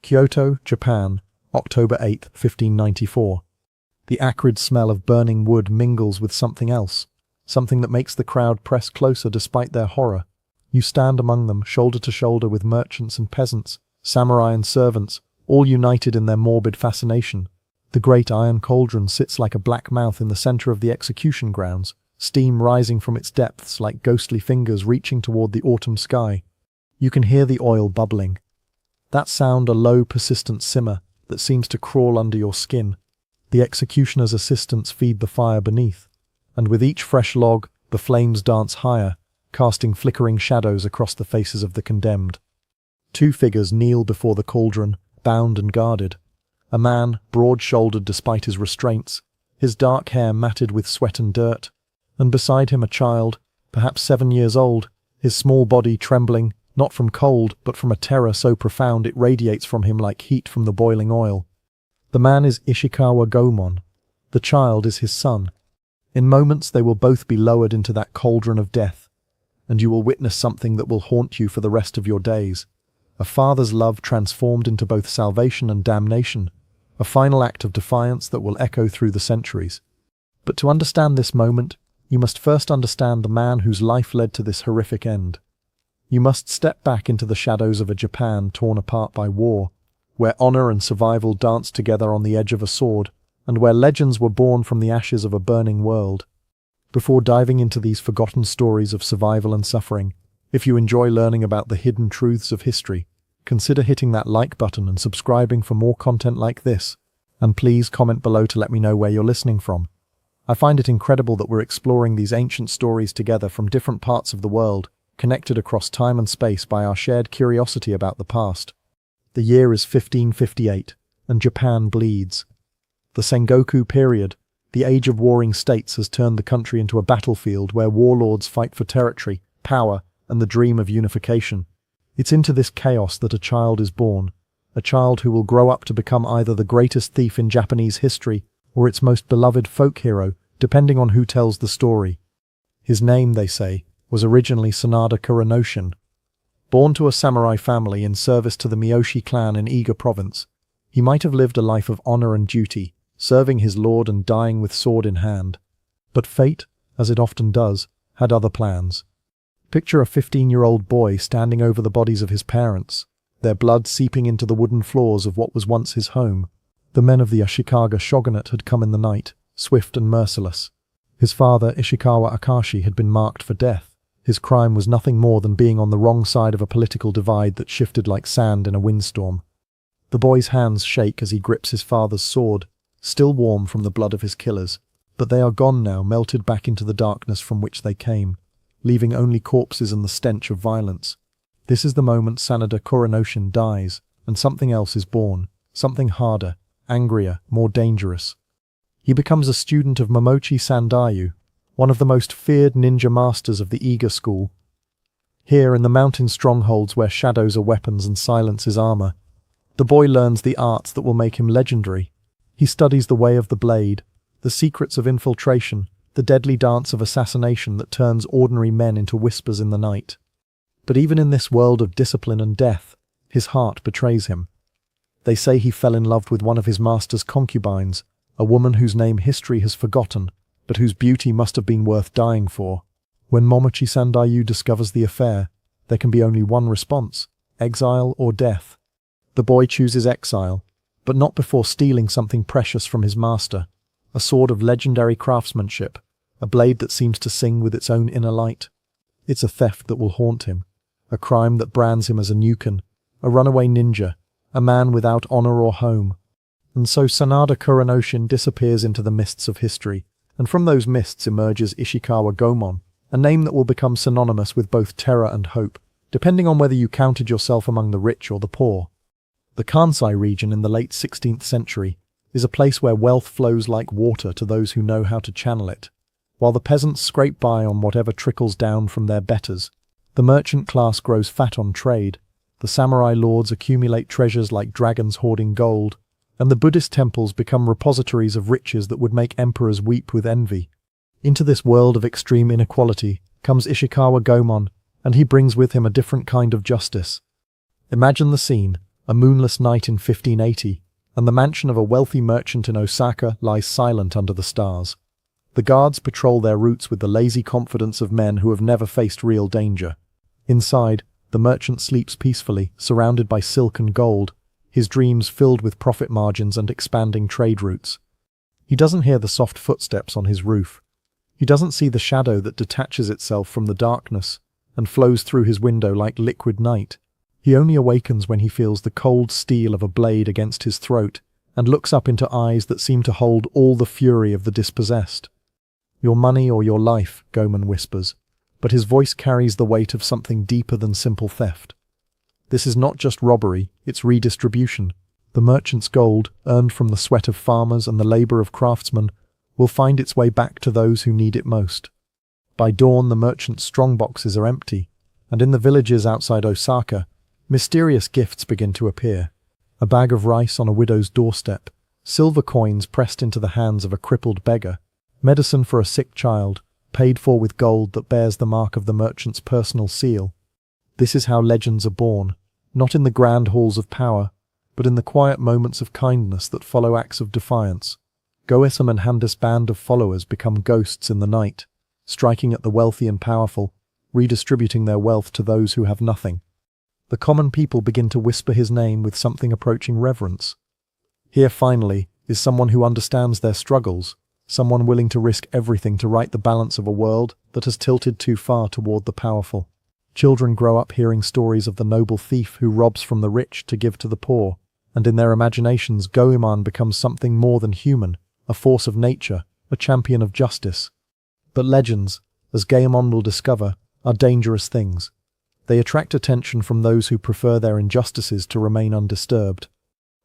Kyoto, Japan, October 8, 1594. The acrid smell of burning wood mingles with something else, something that makes the crowd press closer despite their horror. You stand among them, shoulder to shoulder with merchants and peasants, samurai and servants, all united in their morbid fascination. The great iron cauldron sits like a black mouth in the center of the execution grounds, steam rising from its depths like ghostly fingers reaching toward the autumn sky. You can hear the oil bubbling. That sound, a low, persistent simmer that seems to crawl under your skin. The executioner's assistants feed the fire beneath, and with each fresh log, the flames dance higher, casting flickering shadows across the faces of the condemned. Two figures kneel before the cauldron, bound and guarded. A man, broad-shouldered despite his restraints, his dark hair matted with sweat and dirt, and beside him a child, perhaps 7 years old, his small body trembling, not from cold, but from a terror so profound it radiates from him like heat from the boiling oil. The man is Ishikawa Goemon. The child is his son. In moments they will both be lowered into that cauldron of death, and you will witness something that will haunt you for the rest of your days. A father's love transformed into both salvation and damnation, a final act of defiance that will echo through the centuries. But to understand this moment, you must first understand the man whose life led to this horrific end. You must step back into the shadows of a Japan torn apart by war, where honor and survival danced together on the edge of a sword, and where legends were born from the ashes of a burning world. Before diving into these forgotten stories of survival and suffering, if you enjoy learning about the hidden truths of history, consider hitting that like button and subscribing for more content like this. And please comment below to let me know where you're listening from. I find it incredible that we're exploring these ancient stories together from different parts of the world, connected across time and space by our shared curiosity about the past. The year is 1558, and Japan bleeds. The Sengoku period, the age of warring states, has turned the country into a battlefield where warlords fight for territory, power, and the dream of unification. It's into this chaos that a child is born, a child who will grow up to become either the greatest thief in Japanese history or its most beloved folk hero, depending on who tells the story. His name, they say, was originally Sanada Kuronoshin. Born to a samurai family in service to the Miyoshi clan in Iga province, he might have lived a life of honor and duty, serving his lord and dying with sword in hand. But fate, as it often does, had other plans. Picture a 15-year-old boy standing over the bodies of his parents, their blood seeping into the wooden floors of what was once his home. The men of the Ashikaga shogunate had come in the night, swift and merciless. His father, Ishikawa Akashi, had been marked for death. His crime was nothing more than being on the wrong side of a political divide that shifted like sand in a windstorm. The boy's hands shake as he grips his father's sword, still warm from the blood of his killers, but they are gone now, melted back into the darkness from which they came, leaving only corpses and the stench of violence. This is the moment Sanada Kuronoshin dies, and something else is born, something harder, angrier, more dangerous. He becomes a student of Momochi Sandayu, one of the most feared ninja masters of the Iga school. Here, in the mountain strongholds where shadows are weapons and silence is armor, the boy learns the arts that will make him legendary. He studies the way of the blade, the secrets of infiltration, the deadly dance of assassination that turns ordinary men into whispers in the night. But even in this world of discipline and death, his heart betrays him. They say he fell in love with one of his master's concubines, a woman whose name history has forgotten, but whose beauty must have been worth dying for. When Momochi Sandayu discovers the affair, there can be only one response: exile or death. The boy chooses exile, but not before stealing something precious from his master, a sword of legendary craftsmanship, a blade that seems to sing with its own inner light. It's a theft that will haunt him, a crime that brands him as a nuken, a runaway ninja, a man without honor or home. And so Sanada Kuronoshin disappears into the mists of history, and from those mists emerges Ishikawa Goemon, a name that will become synonymous with both terror and hope, depending on whether you counted yourself among the rich or the poor. The Kansai region in the late 16th century is a place where wealth flows like water to those who know how to channel it. While the peasants scrape by on whatever trickles down from their betters, the merchant class grows fat on trade, the samurai lords accumulate treasures like dragons hoarding gold, and the Buddhist temples become repositories of riches that would make emperors weep with envy. Into this world of extreme inequality comes Ishikawa Goemon, and he brings with him a different kind of justice. Imagine the scene: A moonless night in 1580, and the mansion of a wealthy merchant in Osaka lies silent under the stars. The guards patrol their routes with the lazy confidence of men who have never faced real danger. Inside, the merchant sleeps peacefully, surrounded by silk and gold, his dreams filled with profit margins and expanding trade routes. He doesn't hear the soft footsteps on his roof. He doesn't see the shadow that detaches itself from the darkness and flows through his window like liquid night. He only awakens when he feels the cold steel of a blade against his throat and looks up into eyes that seem to hold all the fury of the dispossessed. "Your money or your life," Goemon whispers, but his voice carries the weight of something deeper than simple theft. This is not just robbery, it's redistribution. The merchant's gold, earned from the sweat of farmers and the labor of craftsmen, will find its way back to those who need it most. By dawn, the merchant's strongboxes are empty, and in the villages outside Osaka, mysterious gifts begin to appear. A bag of rice on a widow's doorstep, silver coins pressed into the hands of a crippled beggar, medicine for a sick child, paid for with gold that bears the mark of the merchant's personal seal. This is how legends are born, not in the grand halls of power, but in the quiet moments of kindness that follow acts of defiance. Gruesome and Handis' band of followers become ghosts in the night, striking at the wealthy and powerful, redistributing their wealth to those who have nothing. The common people begin to whisper his name with something approaching reverence. Here, finally, is someone who understands their struggles, someone willing to risk everything to right the balance of a world that has tilted too far toward the powerful. Children grow up hearing stories of the noble thief who robs from the rich to give to the poor, and in their imaginations Goemon becomes something more than human, a force of nature, a champion of justice. But legends, as Goemon will discover, are dangerous things. They attract attention from those who prefer their injustices to remain undisturbed.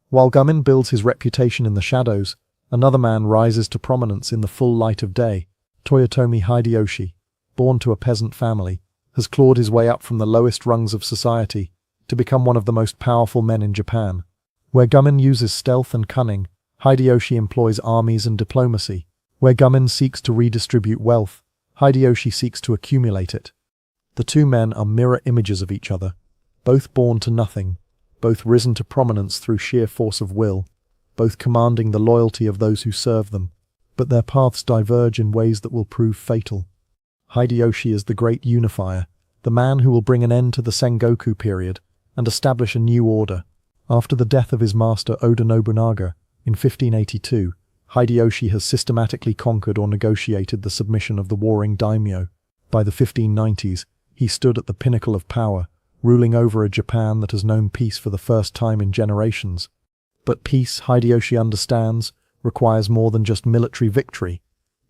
While Goemon builds his reputation in the shadows, another man rises to prominence in the full light of day. Toyotomi Hideyoshi, born to a peasant family, has clawed his way up from the lowest rungs of society to become one of the most powerful men in Japan. Where Goemon uses stealth and cunning, Hideyoshi employs armies and diplomacy. Where Goemon seeks to redistribute wealth, Hideyoshi seeks to accumulate it. The two men are mirror images of each other, both born to nothing, both risen to prominence through sheer force of will, both commanding the loyalty of those who serve them, but their paths diverge in ways that will prove fatal. Hideyoshi is the great unifier, the man who will bring an end to the Sengoku period and establish a new order. After the death of his master Oda Nobunaga in 1582, Hideyoshi has systematically conquered or negotiated the submission of the warring daimyo. By the 1590s, he stood at the pinnacle of power, ruling over a Japan that has known peace for the first time in generations. But peace, Hideyoshi understands, requires more than just military victory.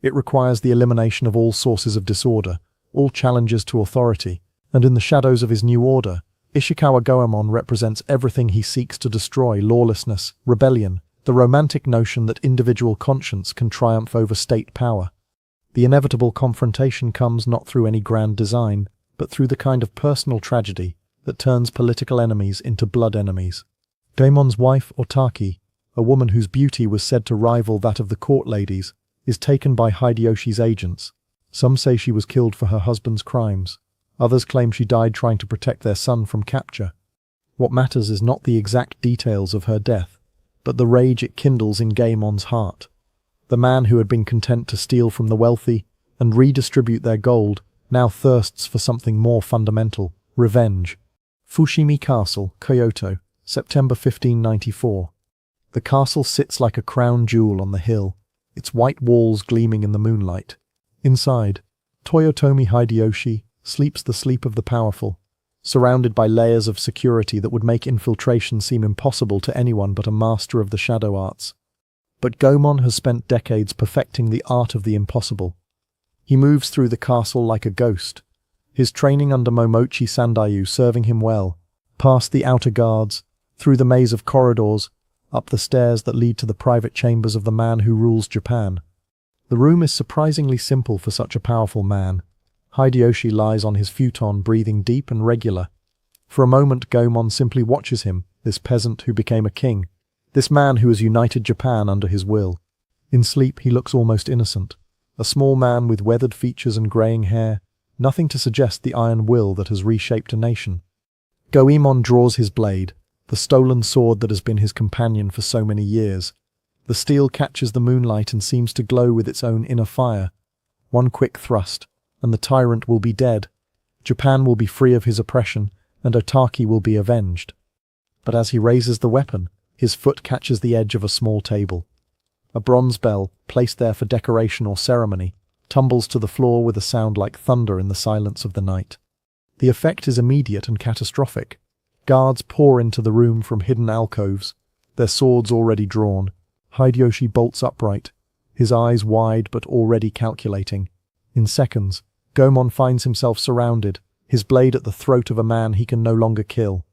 It requires the elimination of all sources of disorder, all challenges to authority, and in the shadows of his new order, Ishikawa Goemon represents everything he seeks to destroy: lawlessness, rebellion, the romantic notion that individual conscience can triumph over state power. The inevitable confrontation comes not through any grand design, but through the kind of personal tragedy that turns political enemies into blood enemies. Goemon's wife, Otaki, a woman whose beauty was said to rival that of the court ladies, is taken by Hideyoshi's agents. Some say she was killed for her husband's crimes. Others claim she died trying to protect their son from capture. What matters is not the exact details of her death, but the rage it kindles in Goemon's heart. The man who had been content to steal from the wealthy and redistribute their gold now thirsts for something more fundamental: revenge. Fushimi Castle, Kyoto, September 1594. The castle sits like a crown jewel on the hill, its white walls gleaming in the moonlight. Inside, Toyotomi Hideyoshi sleeps the sleep of the powerful, surrounded by layers of security that would make infiltration seem impossible to anyone but a master of the shadow arts. But Goemon has spent decades perfecting the art of the impossible. He moves through the castle like a ghost, his training under Momochi Sandayu serving him well, past the outer guards, through the maze of corridors, up the stairs that lead to the private chambers of the man who rules Japan. The room is surprisingly simple for such a powerful man. Hideyoshi lies on his futon, breathing deep and regular. For a moment Goemon simply watches him, this peasant who became a king, this man who has united Japan under his will. In sleep he looks almost innocent, a small man with weathered features and greying hair, nothing to suggest the iron will that has reshaped a nation. Goemon draws his blade, the stolen sword that has been his companion for so many years. The steel catches the moonlight and seems to glow with its own inner fire. One quick thrust, and the tyrant will be dead. Japan will be free of his oppression, and Otaki will be avenged. But as he raises the weapon, his foot catches the edge of a small table. A bronze bell, placed there for decoration or ceremony, tumbles to the floor with a sound like thunder in the silence of the night. The effect is immediate and catastrophic. Guards pour into the room from hidden alcoves, their swords already drawn. Hideyoshi bolts upright, his eyes wide but already calculating. In seconds, Goemon finds himself surrounded, his blade at the throat of a man he can no longer kill.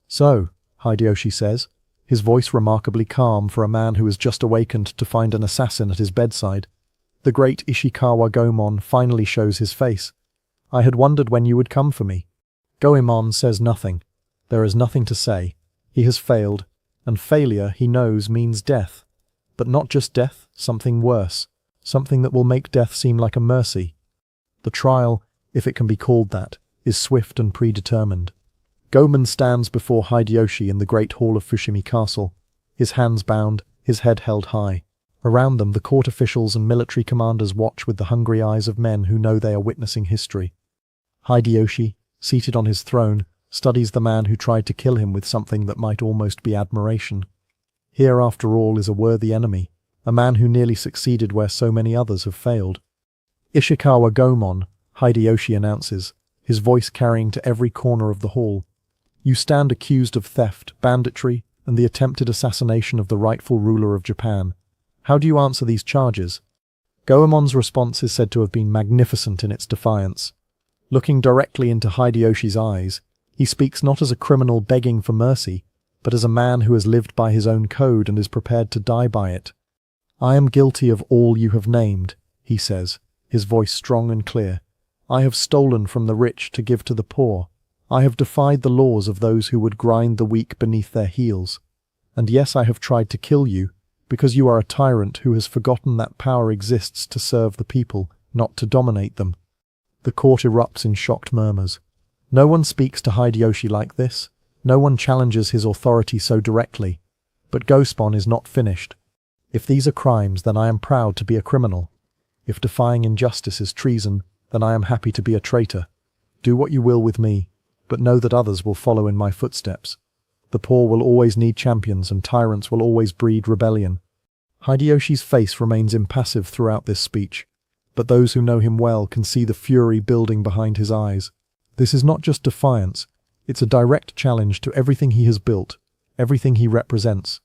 "So," Hideyoshi says, his voice remarkably calm for a man who has just awakened to find an assassin at his bedside. The great Ishikawa Goemon finally shows his face. "I had wondered when you would come for me." Goemon says nothing. There is nothing to say. He has failed, and failure, he knows, means death. But not just death, something worse. Something that will make death seem like a mercy. The trial, if it can be called that, is swift and predetermined. Goemon stands before Hideyoshi in the great hall of Fushimi Castle, his hands bound, his head held high. Around them, the court officials and military commanders watch with the hungry eyes of men who know they are witnessing history. Hideyoshi, seated on his throne, studies the man who tried to kill him with something that might almost be admiration. Here, after all, is a worthy enemy, a man who nearly succeeded where so many others have failed. "Ishikawa Goemon," Hideyoshi announces, his voice carrying to every corner of the hall. "You stand accused of theft, banditry, and the attempted assassination of the rightful ruler of Japan. How do you answer these charges?" Goemon's response is said to have been magnificent in its defiance. Looking directly into Hideyoshi's eyes, he speaks not as a criminal begging for mercy, but as a man who has lived by his own code and is prepared to die by it. "I am guilty of all you have named," he says, his voice strong and clear. "I have stolen from the rich to give to the poor. I have defied the laws of those who would grind the weak beneath their heels. And yes, I have tried to kill you, because you are a tyrant who has forgotten that power exists to serve the people, not to dominate them." The court erupts in shocked murmurs. No one speaks to Hideyoshi like this. No one challenges his authority so directly. But Gospon is not finished. "If these are crimes, then I am proud to be a criminal. If defying injustice is treason, then I am happy to be a traitor. Do what you will with me, but know that others will follow in my footsteps. The poor will always need champions, and tyrants will always breed rebellion." Hideyoshi's face remains impassive throughout this speech, but those who know him well can see the fury building behind his eyes. This is not just defiance, it's a direct challenge to everything he has built, everything he represents.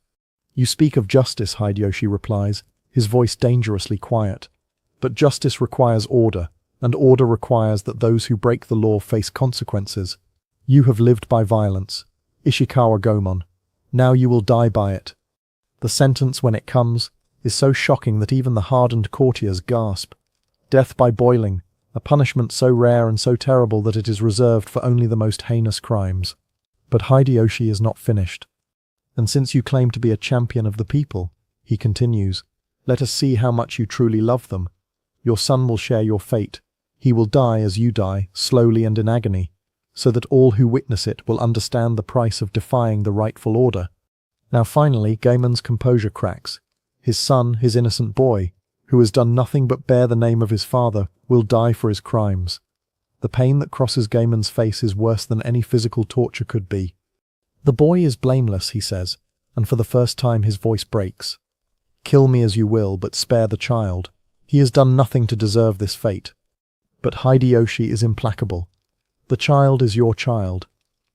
"You speak of justice," Hideyoshi replies, his voice dangerously quiet. "But justice requires order, and order requires that those who break the law face consequences. You have lived by violence, Ishikawa Goemon. Now you will die by it." The sentence, when it comes, is so shocking that even the hardened courtiers gasp. Death by boiling, a punishment so rare and so terrible that it is reserved for only the most heinous crimes. But Hideyoshi is not finished. "And since you claim to be a champion of the people," he continues, "let us see how much you truly love them. Your son will share your fate. He will die as you die, slowly and in agony, so that all who witness it will understand the price of defying the rightful order." Now finally, Goemon's composure cracks. His son, his innocent boy, who has done nothing but bear the name of his father, will die for his crimes. The pain that crosses Goemon's face is worse than any physical torture could be. "The boy is blameless," he says, and for the first time his voice breaks. "Kill me as you will, but spare the child. He has done nothing to deserve this fate." But Hideyoshi is implacable. "The child is your child.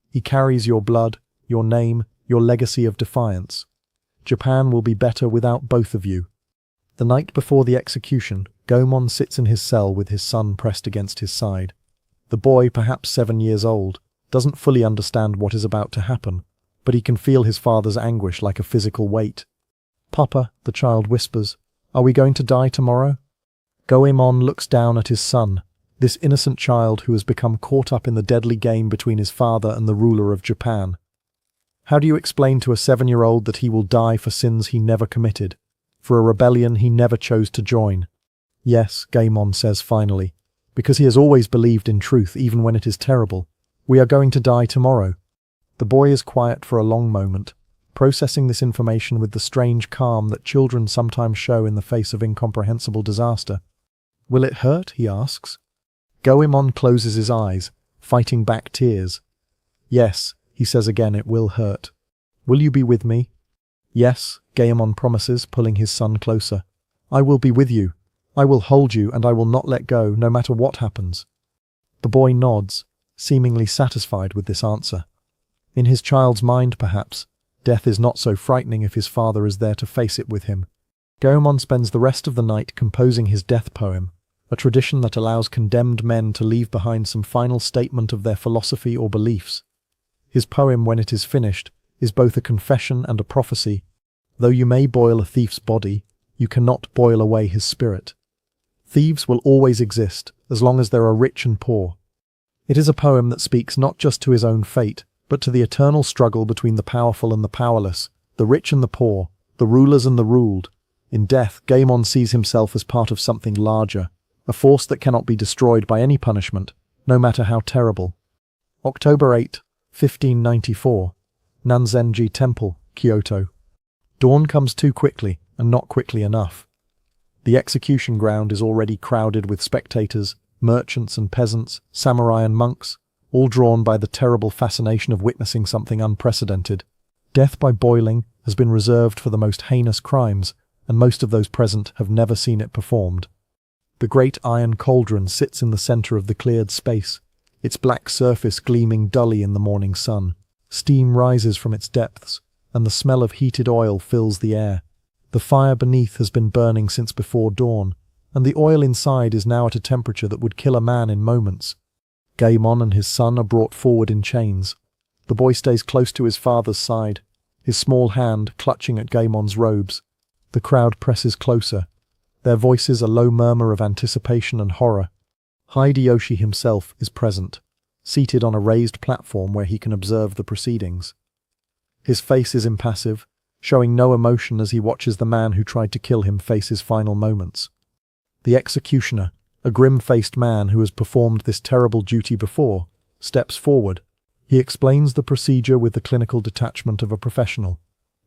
He carries your blood, your name, your legacy of defiance. Japan will be better without both of you." The night before the execution, Goemon sits in his cell with his son pressed against his side. The boy, perhaps 7 years old, doesn't fully understand what is about to happen, but he can feel his father's anguish like a physical weight. "Papa," the child whispers, "are we going to die tomorrow?" Goemon looks down at his son, this innocent child who has become caught up in the deadly game between his father and the ruler of Japan. How do you explain to a 7-year-old that he will die for sins he never committed, for a rebellion he never chose to join? "Yes," Goemon says finally, "because he has always believed in truth even when it is terrible. We are going to die tomorrow." The boy is quiet for a long moment, processing this information with the strange calm that children sometimes show in the face of incomprehensible disaster. "Will it hurt?" he asks. Goemon closes his eyes, fighting back tears. "Yes," he says again, "it will hurt. Will you be with me?" "Yes," Goemon promises, pulling his son closer. "I will be with you. I will hold you, and I will not let go, no matter what happens." The boy nods, seemingly satisfied with this answer. In his child's mind, perhaps, death is not so frightening if his father is there to face it with him. Goemon spends the rest of the night composing his death poem, a tradition that allows condemned men to leave behind some final statement of their philosophy or beliefs. His poem, when it is finished, is both a confession and a prophecy. Though you may boil a thief's body, you cannot boil away his spirit. Thieves will always exist, as long as there are rich and poor. It is a poem that speaks not just to his own fate, but to the eternal struggle between the powerful and the powerless, the rich and the poor, the rulers and the ruled. In death, Goemon sees himself as part of something larger, a force that cannot be destroyed by any punishment, no matter how terrible. October 8, 1594. Nanzenji Temple, Kyoto. Dawn comes too quickly, and not quickly enough. The execution ground is already crowded with spectators, merchants and peasants, samurai and monks, all drawn by the terrible fascination of witnessing something unprecedented. Death by boiling has been reserved for the most heinous crimes, and most of those present have never seen it performed. The great iron cauldron sits in the center of the cleared space, its black surface gleaming dully in the morning sun. Steam rises from its depths, and the smell of heated oil fills the air. The fire beneath has been burning since before dawn, and the oil inside is now at a temperature that would kill a man in moments. Goemon and his son are brought forward in chains. The boy stays close to his father's side, his small hand clutching at Goemon's robes. The crowd presses closer, their voices a low murmur of anticipation and horror. Hideyoshi himself is present, seated on a raised platform where he can observe the proceedings. His face is impassive, showing no emotion as he watches the man who tried to kill him face his final moments. The executioner, a grim-faced man who has performed this terrible duty before, steps forward. He explains the procedure with the clinical detachment of a professional.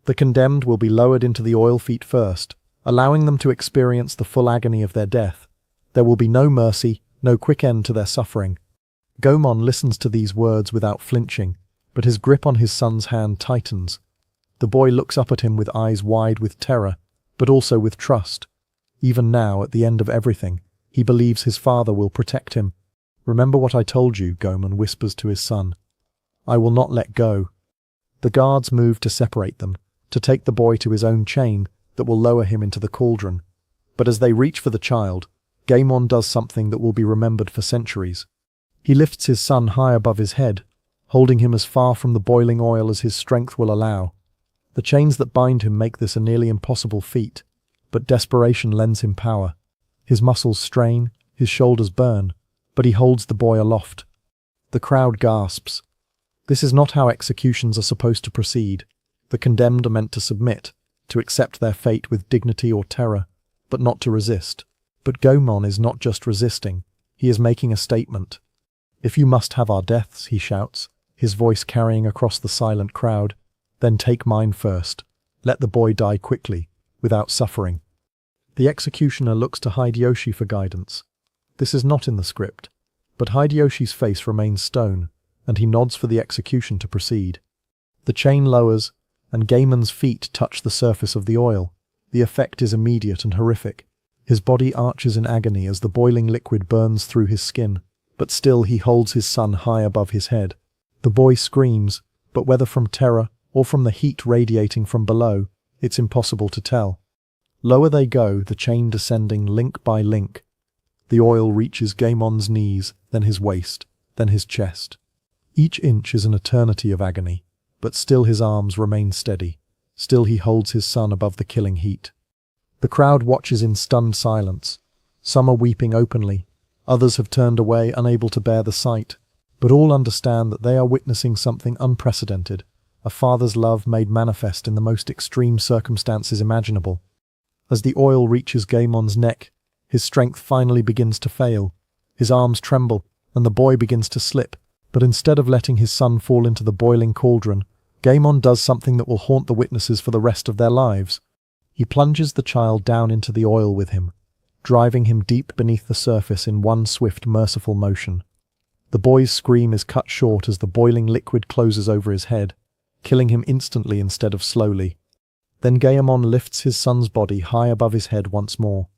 The condemned will be lowered into the oil feet first, allowing them to experience the full agony of their death. There will be no mercy, no quick end to their suffering. Goemon listens to these words without flinching, but his grip on his son's hand tightens. The boy looks up at him with eyes wide with terror, but also with trust. Even now, at the end of everything, he believes his father will protect him. "Remember what I told you," Goemon whispers to his son. "I will not let go." The guards move to separate them, to take the boy to his own chain that will lower him into the cauldron. But as they reach for the child, Goemon does something that will be remembered for centuries. He lifts his son high above his head, holding him as far from the boiling oil as his strength will allow. The chains that bind him make this a nearly impossible feat, but desperation lends him power. His muscles strain, his shoulders burn, but he holds the boy aloft. The crowd gasps. This is not how executions are supposed to proceed. The condemned are meant to submit, to accept their fate with dignity or terror, but not to resist. But Goemon is not just resisting, he is making a statement. "If you must have our deaths," he shouts, his voice carrying across the silent crowd, "then take mine first. Let the boy die quickly, without suffering." The executioner looks to Hideyoshi for guidance. This is not in the script, but Hideyoshi's face remains stone, and he nods for the execution to proceed. The chain lowers, and Goemon's feet touch the surface of the oil. The effect is immediate and horrific. His body arches in agony as the boiling liquid burns through his skin, but still he holds his son high above his head. The boy screams, but whether from terror or from the heat radiating from below, it's impossible to tell. Lower they go, the chain descending link by link. The oil reaches Goemon's knees, then his waist, then his chest. Each inch is an eternity of agony, but still his arms remain steady. Still he holds his son above the killing heat. The crowd watches in stunned silence. Some are weeping openly. Others have turned away, unable to bear the sight. But all understand that they are witnessing something unprecedented, a father's love made manifest in the most extreme circumstances imaginable. As the oil reaches Goemon's neck, his strength finally begins to fail. His arms tremble, and the boy begins to slip, But instead of letting his son fall into the boiling cauldron, Gaemon does something that will haunt the witnesses for the rest of their lives. He plunges the child down into the oil with him, driving him deep beneath the surface in one swift, merciful motion. The boy's scream is cut short as the boiling liquid closes over his head, killing him instantly instead of slowly. Then Gaemon lifts his son's body high above his head once more,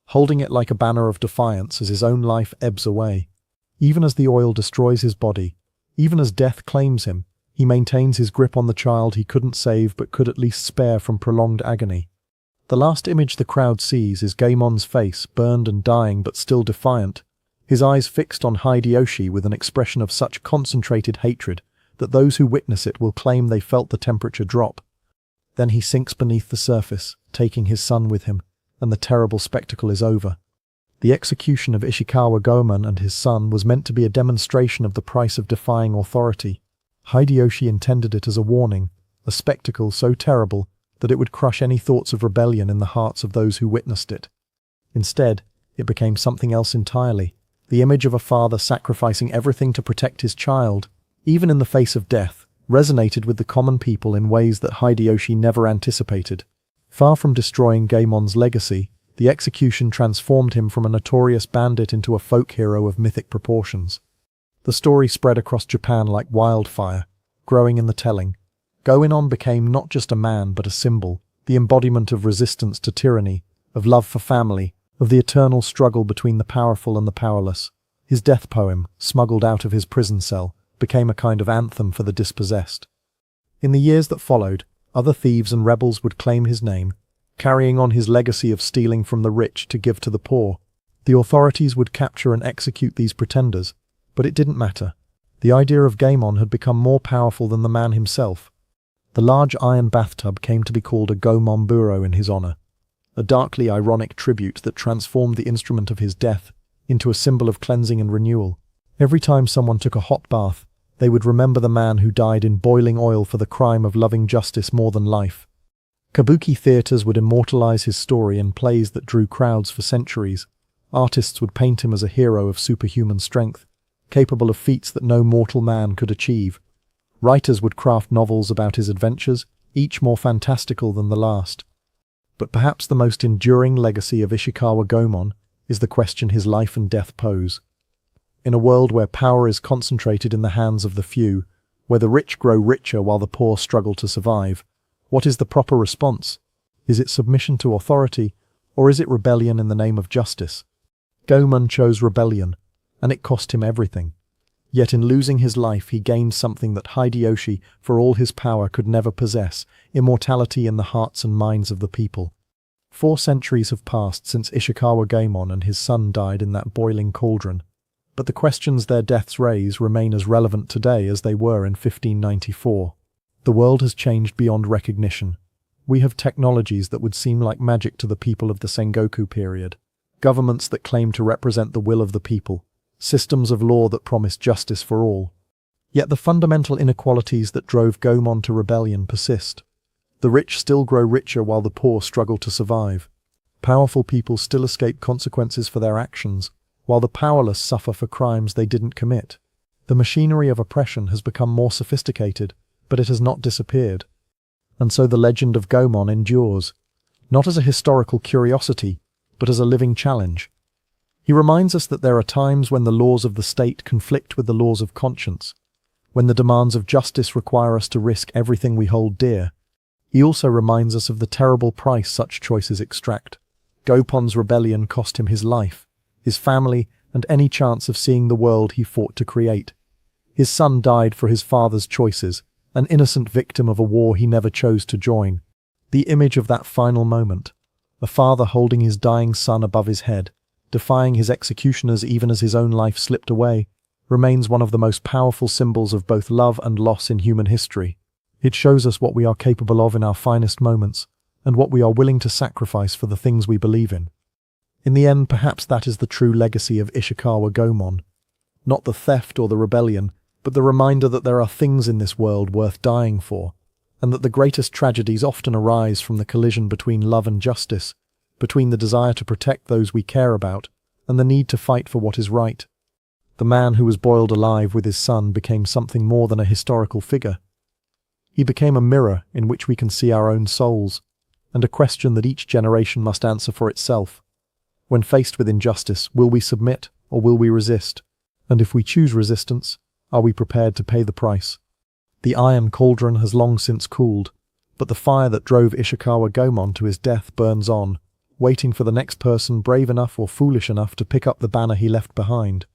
holding it like a banner of defiance as his own life ebbs away. Even as the oil destroys his body, even as death claims him, he maintains his grip on the child he couldn't save but could at least spare from prolonged agony. The last image the crowd sees is Gaemon's face, burned and dying but still defiant, his eyes fixed on Hideyoshi with an expression of such concentrated hatred that those who witness it will claim they felt the temperature drop. Then he sinks beneath the surface, taking his son with him, and the terrible spectacle is over. The execution of Ishikawa Goemon and his son was meant to be a demonstration of the price of defying authority. Hideyoshi intended it as a warning, a spectacle so terrible that it would crush any thoughts of rebellion in the hearts of those who witnessed it. Instead, it became something else entirely, the image of a father sacrificing everything to protect his child, even in the face of death, resonated with the common people in ways that Hideyoshi never anticipated. Far from destroying Gaemon's legacy, the execution transformed him from a notorious bandit into a folk hero of mythic proportions. The story spread across Japan like wildfire, growing in the telling. Goemon became not just a man but a symbol, the embodiment of resistance to tyranny, of love for family, of the eternal struggle between the powerful and the powerless. His death poem, smuggled out of his prison cell, became a kind of anthem for the dispossessed. In the years that followed, other thieves and rebels would claim his name, carrying on his legacy of stealing from the rich to give to the poor. The authorities would capture and execute these pretenders, but it didn't matter. The idea of Gaemon had become more powerful than the man himself. The large iron bathtub came to be called a Goemon Buro in his honor, a darkly ironic tribute that transformed the instrument of his death into a symbol of cleansing and renewal. Every time someone took a hot bath, they would remember the man who died in boiling oil for the crime of loving justice more than life. Kabuki theaters would immortalize his story in plays that drew crowds for centuries. Artists would paint him as a hero of superhuman strength, capable of feats that no mortal man could achieve. Writers would craft novels about his adventures, each more fantastical than the last. But perhaps the most enduring legacy of Ishikawa Goemon is the question his life and death pose. In a world where power is concentrated in the hands of the few, where the rich grow richer while the poor struggle to survive, what is the proper response? Is it submission to authority, or is it rebellion in the name of justice? Goemon chose rebellion, and it cost him everything. Yet in losing his life he gained something that Hideyoshi, for all his power, could never possess: immortality in the hearts and minds of the people. 4 centuries have passed since Ishikawa Goemon and his son died in that boiling cauldron, but the questions their deaths raise remain as relevant today as they were in 1594. The world has changed beyond recognition. We have technologies that would seem like magic to the people of the Sengoku period, governments that claim to represent the will of the people, systems of law that promise justice for all. Yet the fundamental inequalities that drove Goemon to rebellion persist. The rich still grow richer while the poor struggle to survive. Powerful people still escape consequences for their actions, while the powerless suffer for crimes they didn't commit. The machinery of oppression has become more sophisticated, but it has not disappeared. And so the legend of Goemon endures, not as a historical curiosity, but as a living challenge. He reminds us that there are times when the laws of the state conflict with the laws of conscience, when the demands of justice require us to risk everything we hold dear. He also reminds us of the terrible price such choices extract. Goemon's rebellion cost him his life, his family, and any chance of seeing the world he fought to create. His son died for his father's choices, an innocent victim of a war he never chose to join. The image of that final moment, a father holding his dying son above his head, defying his executioners even as his own life slipped away, remains one of the most powerful symbols of both love and loss in human history. It shows us what we are capable of in our finest moments, and what we are willing to sacrifice for the things we believe in. In the end, perhaps that is the true legacy of Ishikawa Goemon. Not the theft or the rebellion, but the reminder that there are things in this world worth dying for, and that the greatest tragedies often arise from the collision between love and justice, between the desire to protect those we care about and the need to fight for what is right. The man who was boiled alive with his son became something more than a historical figure. He became a mirror in which we can see our own souls, and a question that each generation must answer for itself. When faced with injustice, will we submit or will we resist? And if we choose resistance, are we prepared to pay the price? The iron cauldron has long since cooled, but the fire that drove Ishikawa Goemon to his death burns on, waiting for the next person brave enough or foolish enough to pick up the banner he left behind.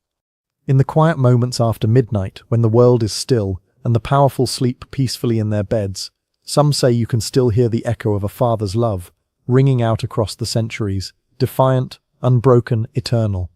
In the quiet moments after midnight, when the world is still and the powerful sleep peacefully in their beds, some say you can still hear the echo of a father's love, ringing out across the centuries, defiant, unbroken, eternal.